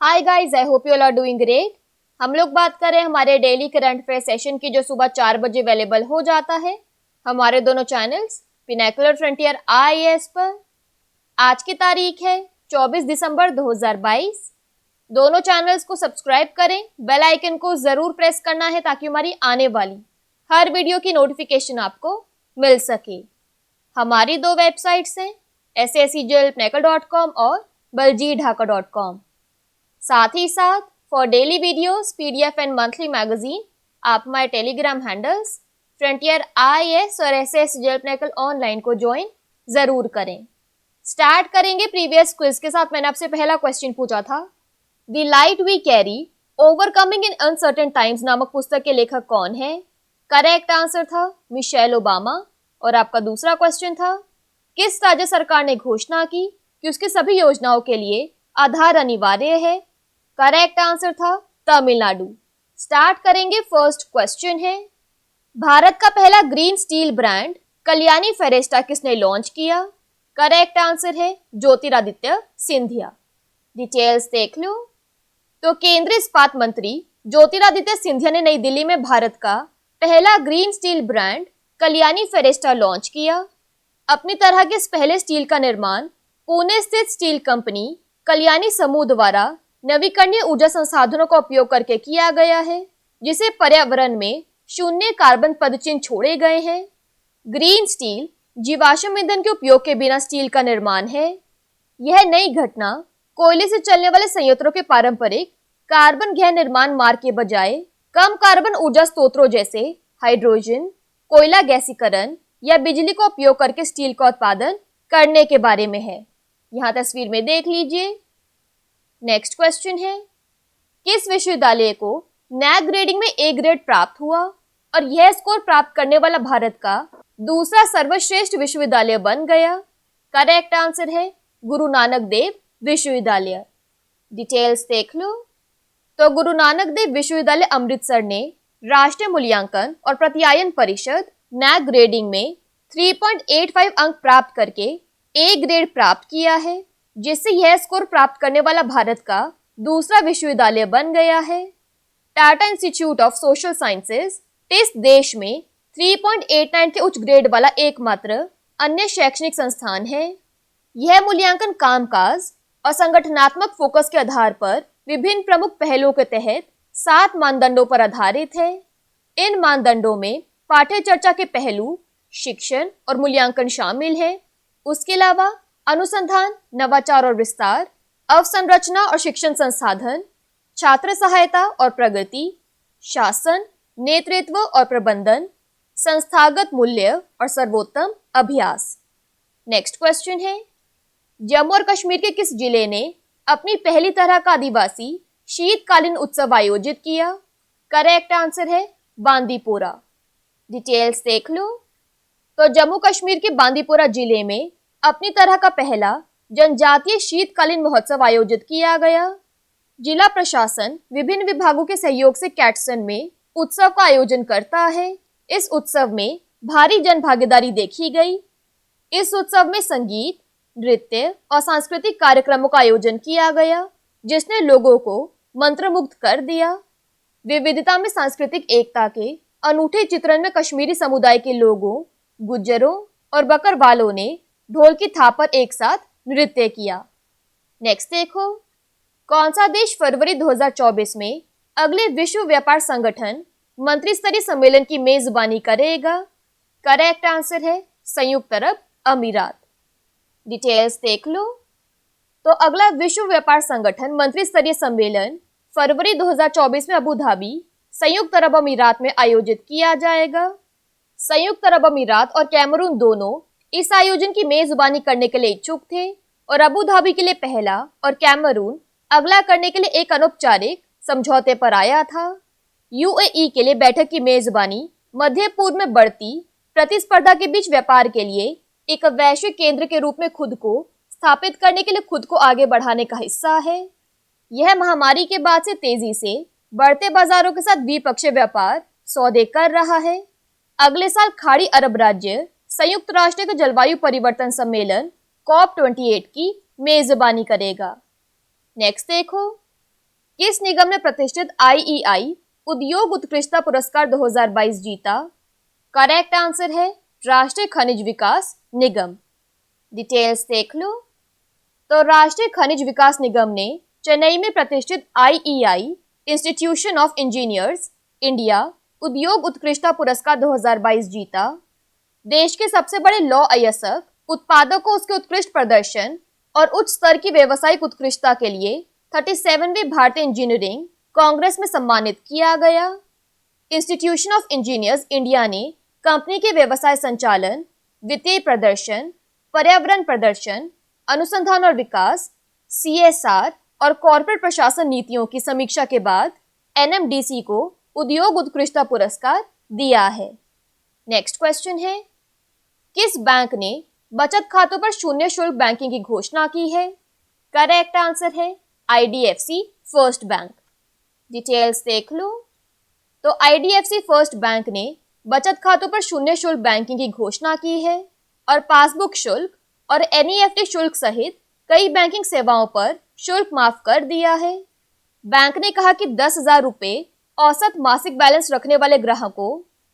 Hi guys, I hope you all are doing great. हम लोग बात करें हमारे डेली करंट अफेयर सेशन की, जो सुबह 4 बजे अवेलेबल हो जाता है हमारे दोनों चैनल्स पिनाकुलर फ्रंटियर IAS पर। आज की तारीख है 24 दिसंबर 2022। दोनों चैनल्स को सब्सक्राइब करें, बेल आइकन को जरूर प्रेस करना है ताकि हमारी आने वाली हर वीडियो की नोटिफिकेशन आपको मिल सके। हमारी दो वेबसाइट्स हैं, SSCGLPinacle.com और baljeetdhaka.com। साथ ही साथ for daily videos, PDF and monthly magazine आप हमारे टेलीग्राम हैंडल्स फ्रंटियर IAS और SSCGL ऑनलाइन को ज्वाइन जरूर करें। स्टार्ट करेंगे प्रीवियस क्विज के साथ। मैंने आपसे पहला क्वेश्चन पूछा था, the light we carry overcoming in uncertain times नामक पुस्तक के लेखक कौन है? करेक्ट आंसर था मिशेल ओबामा। और आपका दूसरा क्वेश्चन था, किस राज्य सरकार ने घोषणा की कि उसकी सभी योजनाओं के लिए आधार अनिवार्य है? करेक्ट आंसर था तमिलनाडु। स्टार्ट करेंगे, फर्स्ट क्वेश्चन है, भारत का पहला ग्रीन स्टील ब्रांड कल्याणी फेरेस्टा किसने लॉन्च किया? करेक्ट आंसर है ज्योतिरादित्य सिंधिया। डिटेल्स देख लो। तो केंद्रीय इस्पात मंत्री ज्योतिरादित्य सिंधिया ने नई दिल्ली में भारत का पहला green steel brand Kalyani Ferresta launch किया। अपनी तरह के इस पहले स्टील का निर्माण पुणे स्थित स्टील कंपनी कल्याणी समूह द्वारा नवीकरणीय ऊर्जा संसाधनों का उपयोग करके किया गया है, जिसे पर्यावरण में शून्य कार्बन पदचिह्न छोड़े गए हैं। ग्रीन स्टील जीवाश्म ईंधन के उपयोग के बिना स्टील का निर्माण है। यह नई घटना कोयले से चलने वाले संयंत्रों के पारंपरिक कार्बन गैस निर्माण मार्ग के बजाय कम कार्बन ऊर्जा स्रोतों जैसे हाइड्रोजन, कोयला गैसीकरण या बिजली का उपयोग करके स्टील का उत्पादन करने के बारे में है। यहाँ तस्वीर में देख लीजिए। नेक्स्ट क्वेश्चन है, किस विश्वविद्यालय को नैक ग्रेडिंग में A ग्रेड प्राप्त हुआ और यह स्कोर प्राप्त करने वाला भारत का दूसरा सर्वश्रेष्ठ विश्वविद्यालय बन गया? करेक्ट आंसर है गुरु नानक देव विश्वविद्यालय। डिटेल्स देख लो। तो गुरु नानक देव विश्वविद्यालय अमृतसर ने राष्ट्रीय मूल्यांकन और प्रत्यायन परिषद नैक ग्रेडिंग में 3.85 अंक प्राप्त करके A ग्रेड प्राप्त किया है, जिससे यह स्कोर प्राप्त करने वाला भारत का दूसरा विश्वविद्यालय बन गया है। Tata institute of social sciences इस देश में 3.89 के उच्च ग्रेड वाला एकमात्र अन्य शैक्षणिक संस्थान है। यह मूल्यांकन कामकाज और संगठनात्मक फोकस के आधार पर विभिन्न प्रमुख पहलुओं के तहत 7 मानदंडों पर आधारित है। इन मानदंडों में पाठ्य चर्चा के पहलू, शिक्षण और मूल्यांकन शामिल है। उसके अलावा अनुसंधान, नवाचार और विस्तार, अवसंरचना और शिक्षण संसाधन, छात्र सहायता और प्रगति, शासन, नेतृत्व और प्रबंधन, संस्थागत मूल्य और सर्वोत्तम अभ्यास। नेक्स्ट क्वेश्चन है, जम्मू और कश्मीर के किस जिले ने अपनी पहली तरह का आदिवासी शीतकालीन उत्सव आयोजित किया? करेक्ट आंसर है बांदीपोरा। डिटेल्स देख लो। तो जम्मू कश्मीर के बांदीपोरा जिले में अपनी तरह का पहला जनजातीय शीतकालीन महोत्सव आयोजित किया गया। जिला प्रशासन विभिन्न विभागों के सहयोग से कैटसन में उत्सव का आयोजन करता है। इस उत्सव में भारी जन भागीदारी देखी गई। इस उत्सव में संगीत, नृत्य और सांस्कृतिक कार्यक्रमों का आयोजन किया गया, जिसने लोगों को मंत्रमुग्ध कर दिया। विविधता में सांस्कृतिक एकता के अनूठे चित्रण में कश्मीरी समुदाय के लोगों, गुज्जरों और बकरवालों ने ढोल की थाप पर एक साथ नृत्य किया। नेक्स्ट देखो, कौन सा देश फरवरी 2024 में अगले विश्व व्यापार संगठन मंत्री स्तरीय सम्मेलन की मेजबानी करेगा? करेक्ट आंसर है संयुक्त अरब अमीरात। डिटेल्स देख लो। तो अगला विश्व व्यापार संगठन मंत्री स्तरीय सम्मेलन फरवरी 2024 में अबू धाबी, संयुक्त अरब अमीरात में आयोजित किया जाएगा। संयुक्त अरब अमीरात और कैमरून दोनों इस आयोजन की मेजबानी करने के लिए इच्छुक थे और अबू धाबी के लिए पहला और कैमरून अगला करने के लिए एक अनौपचारिक समझौते पर आया था। UAE के लिए बैठक की मेजबानी मध्य पूर्व में बढ़ती प्रतिस्पर्धा के बीच व्यापार के लिए एक वैश्विक केंद्र के रूप में खुद को स्थापित करने के लिए खुद को आगे बढ़ाने का हिस्सा है। यह महामारी के बाद से तेजी से बढ़ते बाजारों के साथ द्विपक्षीय व्यापार सौदे कर रहा है। अगले साल खाड़ी अरब राज्य संयुक्त राष्ट्र के जलवायु परिवर्तन सम्मेलन COP28 की मेजबानी करेगा। नेक्स्ट देखो, किस निगम ने प्रतिष्ठित आईईआई उद्योग उत्कृष्टता पुरस्कार 2022 जीता? करेक्ट आंसर है राष्ट्रीय खनिज विकास निगम। डिटेल्स देख लो। तो राष्ट्रीय खनिज विकास निगम ने चेन्नई में प्रतिष्ठित IEI institution of engineers India उद्योग उत्कृष्टता पुरस्कार 2022 जीता। देश के सबसे बड़े लौह अयस्क उत्पादक को उसके उत्कृष्ट प्रदर्शन और उच्च स्तर की व्यावसायिक उत्कृष्टता के लिए 37वें भारतीय इंजीनियरिंग कांग्रेस में सम्मानित किया गया। इंस्टीट्यूशन ऑफ इंजीनियर्स इंडिया ने कंपनी के व्यवसाय संचालन, वित्तीय प्रदर्शन, पर्यावरण प्रदर्शन, अनुसंधान और विकास, CSR और कॉर्पोरेट प्रशासन नीतियों की समीक्षा के बाद NMDC को उद्योग उत्कृष्टता पुरस्कार दिया है। नेक्स्ट क्वेश्चन है, किस बैंक ने बचत खातों पर शून्य शुल्क बैंकिंग की घोषणा की है? करेक्ट आंसर है IDFC फर्स्ट बैंक। डिटेल्स देख लो। तो IDFC फर्स्ट बैंक ने बचत खातों पर शून्य शुल्क बैंकिंग की घोषणा की है और पासबुक शुल्क और NEFT शुल्क सहित कई बैंकिंग सेवाओं पर शुल्क माफ कर दिया है। बैंक ने कहा कि 10,000 रुपए औसत मासिक बैलेंस रखने वाले ग्राहकों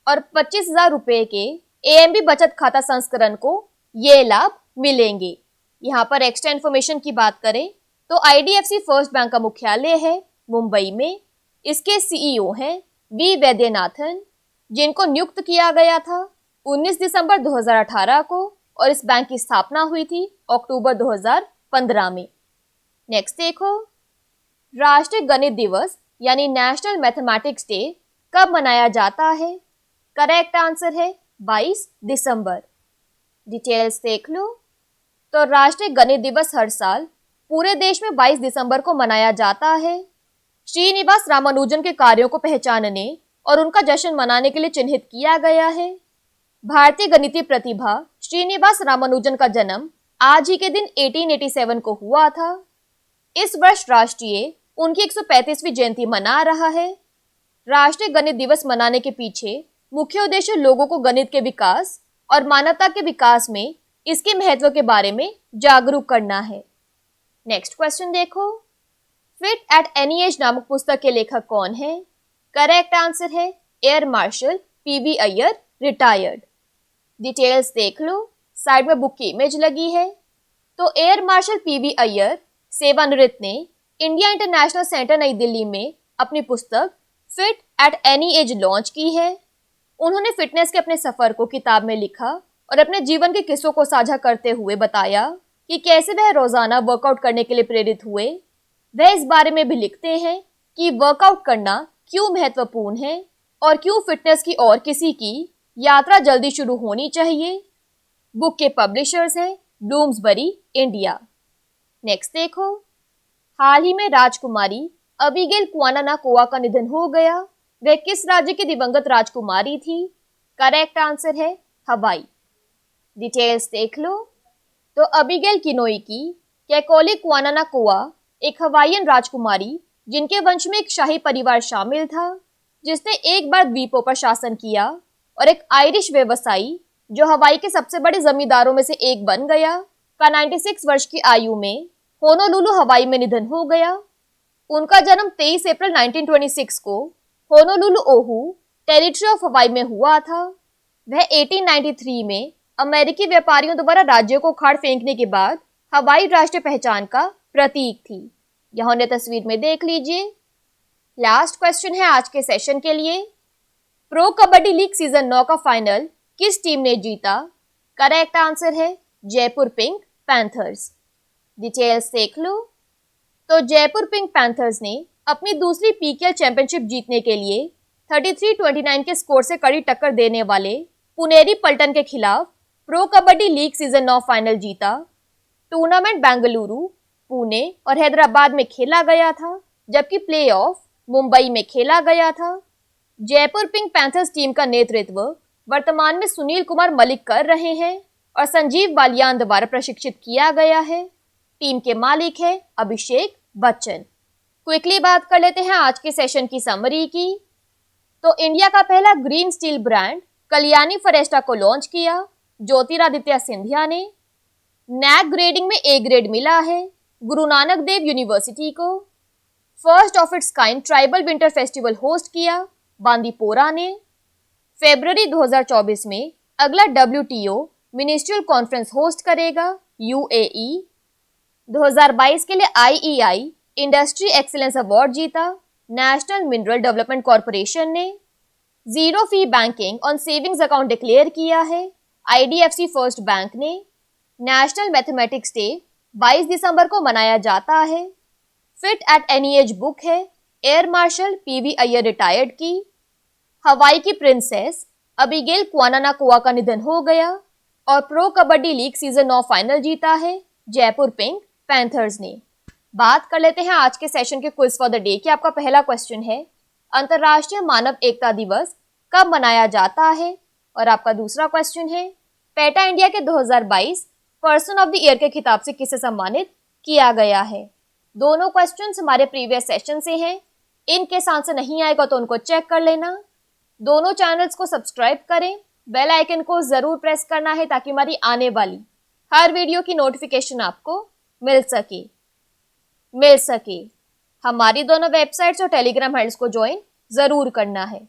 और 25,000 रुपए के AMB बचत खाता संस्करण को ये लाभ मिलेंगे। यहाँ पर एक्स्ट्रा इन्फॉर्मेशन की बात करें तो IDFC फर्स्ट बैंक का मुख्यालय है मुंबई में। इसके CEO हैं V वैद्यनाथन, जिनको नियुक्त किया गया था 19 दिसंबर 2018 को और इस बैंक की स्थापना हुई थी अक्टूबर 2015 में। नेक्स्ट देखो, राष्ट्रीय गणित दिवस यानी नेशनल मैथमेटिक्स डे कब मनाया जाता है? करेक्ट आंसर है 22 दिसंबर। डिटेल्स देख लो। तो राष्ट्रीय गणित दिवस हर साल पूरे देश में 22 दिसंबर को मनाया जाता है। श्रीनिवास रामानुजन के कार्यों को पहचानने और उनका जश्न मनाने के लिए चिन्हित किया गया है। भारतीय गणितीय प्रतिभा श्रीनिवास रामानुजन का जन्म आज ही के दिन 1887 को हुआ था। इस वर्ष राष्ट्रीय उनकी 135वीं जयंती मना रहा है। राष्ट्रीय गणित दिवस मनाने के पीछे मुख्य उद्देश्य लोगों को गणित के विकास और मानवता के विकास में इसके महत्व के बारे में जागरूक करना है। नेक्स्ट क्वेश्चन देखो, फिट एट एनी एज नामक पुस्तक के लेखक कौन है? करेक्ट आंसर है air marshal PV Iyer retired. Details देख लो, साइड में बुक की इमेज लगी है। तो एयर मार्शल PV अय्यर सेवानिवृत्त ने इंडिया इंटरनेशनल सेंटर नई दिल्ली में अपनी पुस्तक fit at any as launch की है। उन्होंने फिटनेस के अपने सफर को किताब में लिखा और अपने जीवन के किस्सों को साझा करते हुए बताया कि कैसे वह रोजाना वर्कआउट करने के लिए प्रेरित हुए। वह इस बारे में भी लिखते हैं कि वर्कआउट करना क्यों महत्वपूर्ण है और क्यों फिटनेस की और किसी की यात्रा जल्दी शुरू होनी चाहिए। बुक के पब्लिशर्स हैं ब्लूम्सबरी इंडिया। नेक्स्ट देखो, हाल ही में राजकुमारी अबिगेल क्वानानाकोआ का निधन हो गया। वह किस राज्य की दिवंगत राजकुमारी थी? करेक्ट आंसर है हवाई। डिटेल्स देख लो। तो अबिगेल किनोई की कैकोली क्वानानाकोआ एक हवाईयन राजकुमारी जिनके वंश में एक शाही परिवार शामिल था, जिसने एक बार द्वीपों पर शासन किया, और एक आयरिश व्यवसायी जो हवाई के सबसे बड़े जमींदारों में से एक बन गया, का 96 वर्ष की आयु में होनोलुलु हवाई में निधन हो गया। उनका जन्म 23 अप्रैल 1926 को होनोलुलु ओहू टेरिटरी ऑफ हवाई में हुआ था। वह 1893 में अमेरिकी व्यापारियों द्वारा राज्यों को उखाड़ फेंकने के बाद हवाई राष्ट्रीय पहचान का प्रतीक थी। यहाँ उन्हें तस्वीर में देख लीजिए। लास्ट क्वेश्चन है आज के सेशन के लिए, प्रो कबड्डी लीग सीजन 9 का फाइनल किस टीम ने जीता? करेक्ट आंसर है जयपुर पिंक पैंथर्स। डिटेल्स देख लो। तो जयपुर पिंक पैंथर्स ने अपनी दूसरी PKL चैंपियनशिप जीतने के लिए 33-29 के स्कोर से कड़ी टक्कर देने वाले पुनेरी पल्टन के खिलाफ pro kabaddi league season 9 final जीता। टूर्नामेंट बेंगलुरु, पुणे और हैदराबाद में खेला गया था, जबकि प्लेऑफ मुंबई में खेला गया था। जयपुर पिंक पैंथर्स टीम का नेतृत्व वर्तमान में सुनील कुमार मलिक कर रहे हैं और संजीव बालियान द्वारा प्रशिक्षित किया गया है। टीम के मालिक है अभिषेक बच्चन। क्विकली बात कर लेते हैं आज के सेशन की समरी की। तो इंडिया का पहला ग्रीन स्टील ब्रांड कल्याणी फरेस्टा को लॉन्च किया ज्योतिरादित्य सिंधिया ने। नैक ग्रेडिंग में A ग्रेड मिला है गुरु नानक देव यूनिवर्सिटी को। First of its kind tribal winter festival host किया बांदीपोरा ने। फरवरी 2024 में अगला WTO मिनिस्ट्रियल कॉन्फ्रेंस होस्ट करेगा UAE। 2022 के लिए IEI इंडस्ट्री एक्सीलेंस अवार्ड जीता नेशनल मिनरल डेवलपमेंट कॉरपोरेशन ने। Zero fee banking on savings account declare किया है IDFC फर्स्ट बैंक ने। नेशनल मैथमेटिक्स डे 22 दिसंबर को मनाया जाता है। Fit at any age book है air marshal PV Iyer retired की। हवाई की प्रिंसेस अबिगेल क्वानानाकोआ का निधन हो गया। और pro kabaddi league season 9 final जीता है जयपुर पिंक पैंथर्स ने। बात कर लेते हैं आज के सेशन के क्विज फॉर द डे की। आपका पहला क्वेश्चन है अंतर्राष्ट्रीय मानव एकता दिवस कब मनाया जाता है। और आपका दूसरा क्वेश्चन है पेटा इंडिया के 2022 पर्सन ऑफ द ईयर के खिताब से किसे सम्मानित किया गया है। दोनों क्वेश्चंस हमारे प्रीवियस सेशन से हैं। इनके आंसर नहीं आएगा तो उनको चेक कर लेना। दोनों चैनल्स को सब्सक्राइब करें, बेल आइकन को जरूर प्रेस करना है ताकि हमारी आने वाली हर वीडियो की नोटिफिकेशन आपको मिल सके। हमारी दोनों वेबसाइट्स और टेलीग्राम हैंडल्स को ज्वाइन जरूर करना है।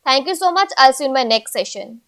Thank you so much. I will see you in my next session.